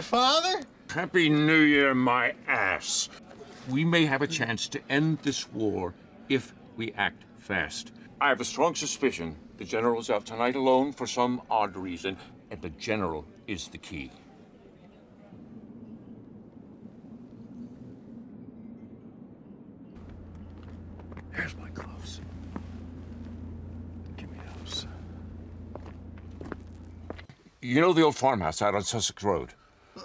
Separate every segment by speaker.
Speaker 1: Father?
Speaker 2: Happy New Year, my ass. We may have a chance to end this war if we act fast. I have a strong suspicion the General's out tonight alone for some odd reason, and the General is the key. Here's my gloves. Give me those. You know the old farmhouse out on Sussex Road?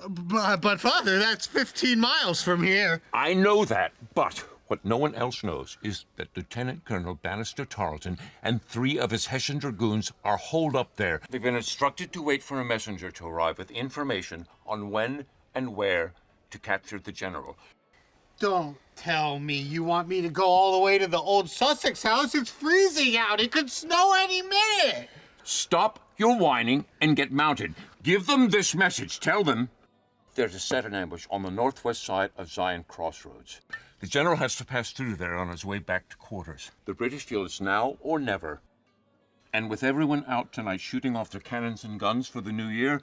Speaker 1: But Father, that's 15 miles from here.
Speaker 2: I know that, but what no one else knows is that Lieutenant Colonel Banastre Tarleton and 3 of his Hessian dragoons are holed up there. They've been instructed to wait for a messenger to arrive with information on when and where to capture the General.
Speaker 1: Don't tell me you want me to go all the way to the old Sussex house. It's freezing out. It could snow any minute.
Speaker 2: Stop your whining and get mounted. Give them this message. Tell them they're to set an ambush on the northwest side of Zion Crossroads. The General has to pass through there on his way back to quarters. The British feel it's now or never. And with everyone out tonight shooting off their cannons and guns for the new year,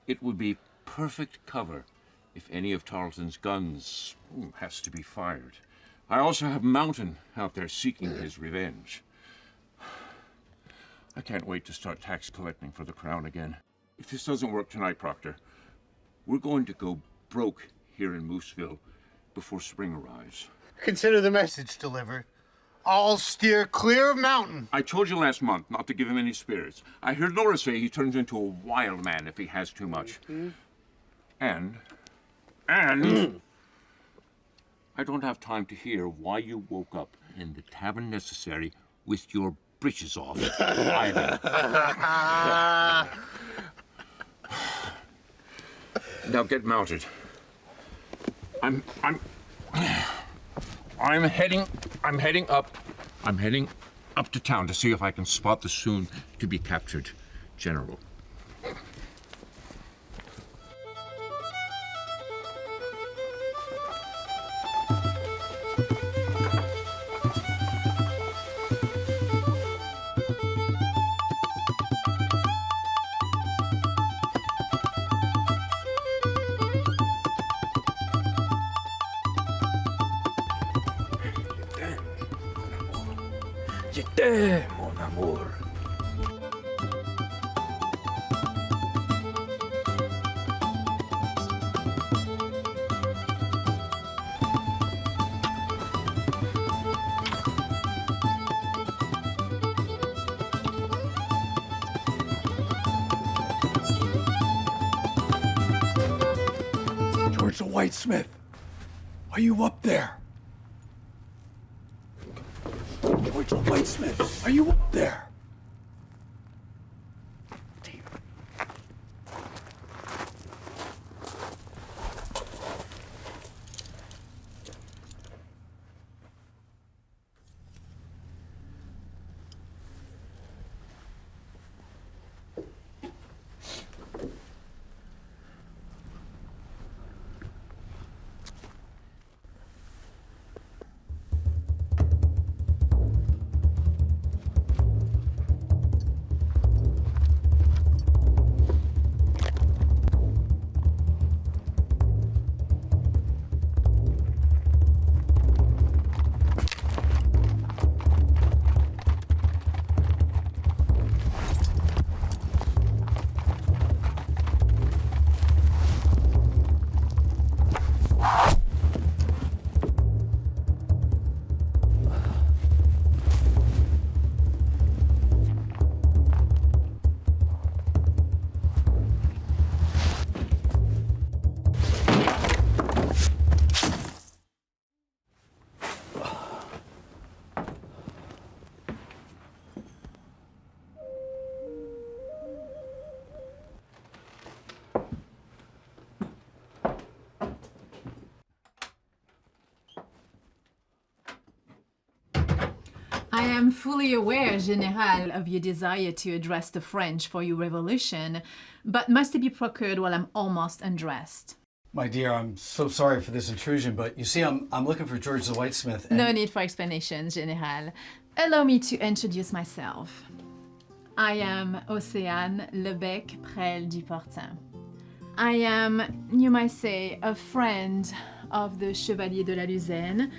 Speaker 2: it would be perfect cover if any of Tarleton's guns has to be fired. I also have Mountain out there seeking his revenge. I can't wait to start tax collecting for the Crown again. If this doesn't work tonight, Proctor, we're going to go broke here in Mooseville before spring arrives.
Speaker 1: Consider the message delivered. I'll steer clear of Mountain.
Speaker 2: I told you last month not to give him any spirits. I heard Laura say he turns into a wild man if he has too much. And I don't have time to hear why you woke up in the tavern necessary with your breeches off either. Now get mounted. I'm heading up to town to see if I can spot the soon to be captured General.
Speaker 3: Mon amour.
Speaker 4: George the Whitesmith, are you up there? George the Whitesmith, are you up there?
Speaker 5: I am fully aware, General, of your desire to address the French for your revolution, but must it be procured while I'm almost undressed?
Speaker 4: My dear, I'm so sorry for this intrusion, but you see, I'm looking for George the Whitesmith. And...
Speaker 5: No need for explanations, General. Allow me to introduce myself. I am Oceane Lebec Prel du Portin. I am, you might say, a friend of the Chevalier de la Luzerne.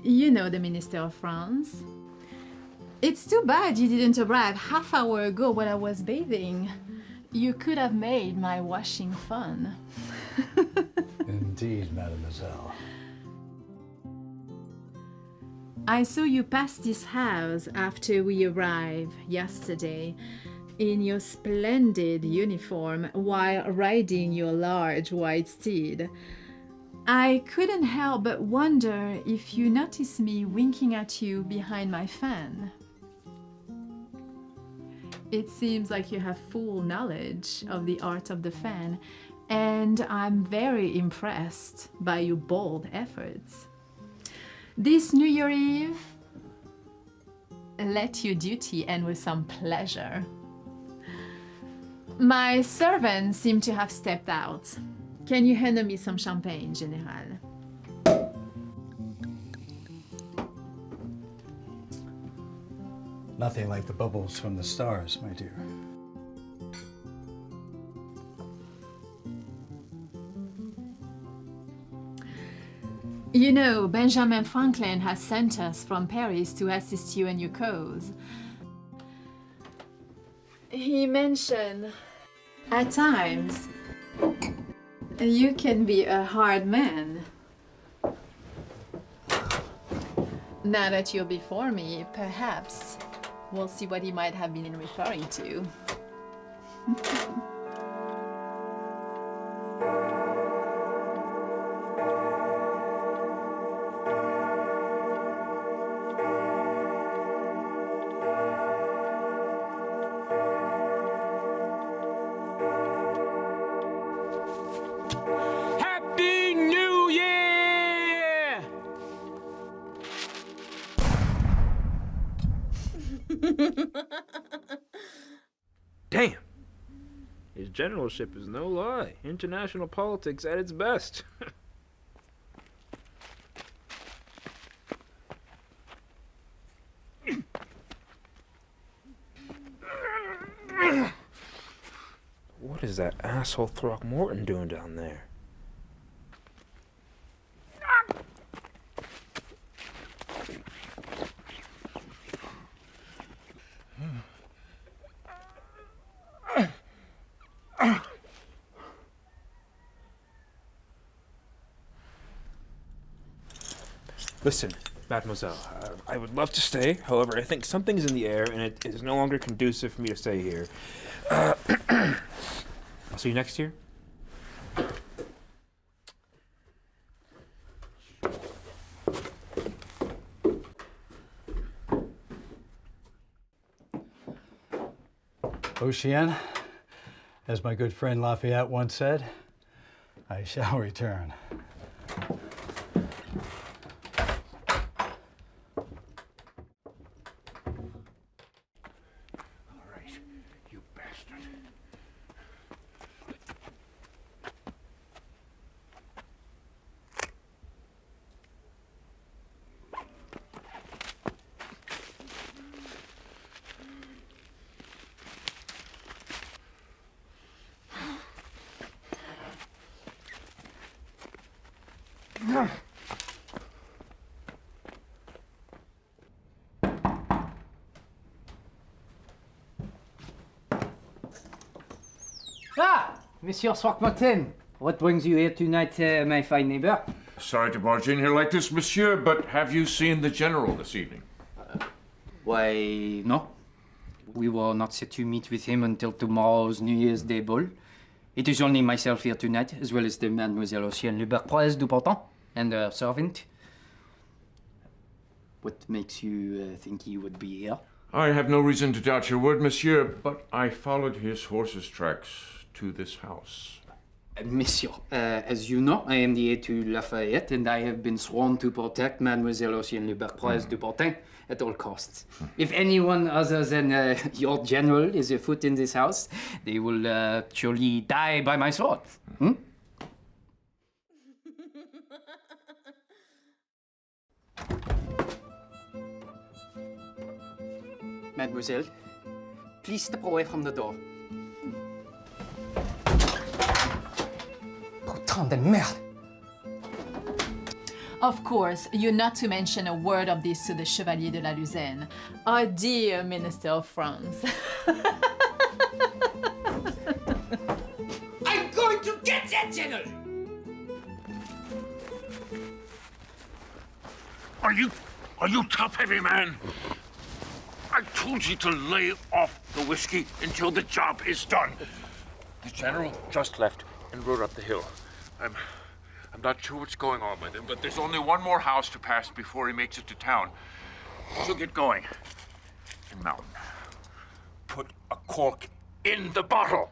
Speaker 5: You know, the Minister of France. It's too bad you didn't arrive half hour ago while I was bathing. You could have made my washing fun.
Speaker 4: Indeed, mademoiselle.
Speaker 5: I saw you pass this house after we arrived yesterday in your splendid uniform while riding your large white steed. I couldn't help but wonder if you noticed me winking at you behind my fan. It seems like you have full knowledge of the art of the fan, and I'm very impressed by your bold efforts. This New Year Eve, let your duty end with some pleasure. My servants seem to have stepped out. Can you hand me some champagne, General?
Speaker 4: Nothing like the bubbles from the stars, my dear.
Speaker 5: You know, Benjamin Franklin has sent us from Paris to assist you in your cause. He mentioned, at times, you can be a hard man. Now that you're before me, perhaps we'll see what he might have been referring to.
Speaker 3: Happy New Year! Damn. His generalship is no lie. International politics at its best. What is that asshole Throckmorton doing down there? Listen, mademoiselle, I would love to stay. However, I think something's in the air and it is no longer conducive for me to stay here. I'll see you next year.
Speaker 4: Oceane, as my good friend Lafayette once said, I shall return.
Speaker 6: Ah, Monsieur Throckmorton, what brings you here tonight, my fine neighbor?
Speaker 2: Sorry to barge in here like this, monsieur, but have you seen the general this evening?
Speaker 6: Why, no. We were not set to meet with him until tomorrow's New Year's Day ball. It is only myself here tonight, as well as the Mademoiselle Oceane du Portant and her servant. What makes you think he would be here?
Speaker 2: I have no reason to doubt your word, monsieur, but I followed his horse's tracks to this house.
Speaker 6: Monsieur, as you know, I am the heir to Lafayette, and I have been sworn to protect Mademoiselle Oceane du Portant at all costs. If anyone other than your general is afoot in this house, they will surely die by my sword. Hmm? Mademoiselle, please step away from the door.
Speaker 7: Putain de merde!
Speaker 5: Of course, you're not to mention a word of this to the Chevalier de la Luzerne, our dear Minister of France.
Speaker 2: I'm going to get that general! Are you top-heavy, man? I told you to lay off the whiskey until the job is done. The general just left and rode up the hill. I'm not sure what's going on with him, but there's only one more house to pass before he makes it to town. So get going. And Mountain, put a cork in the bottle.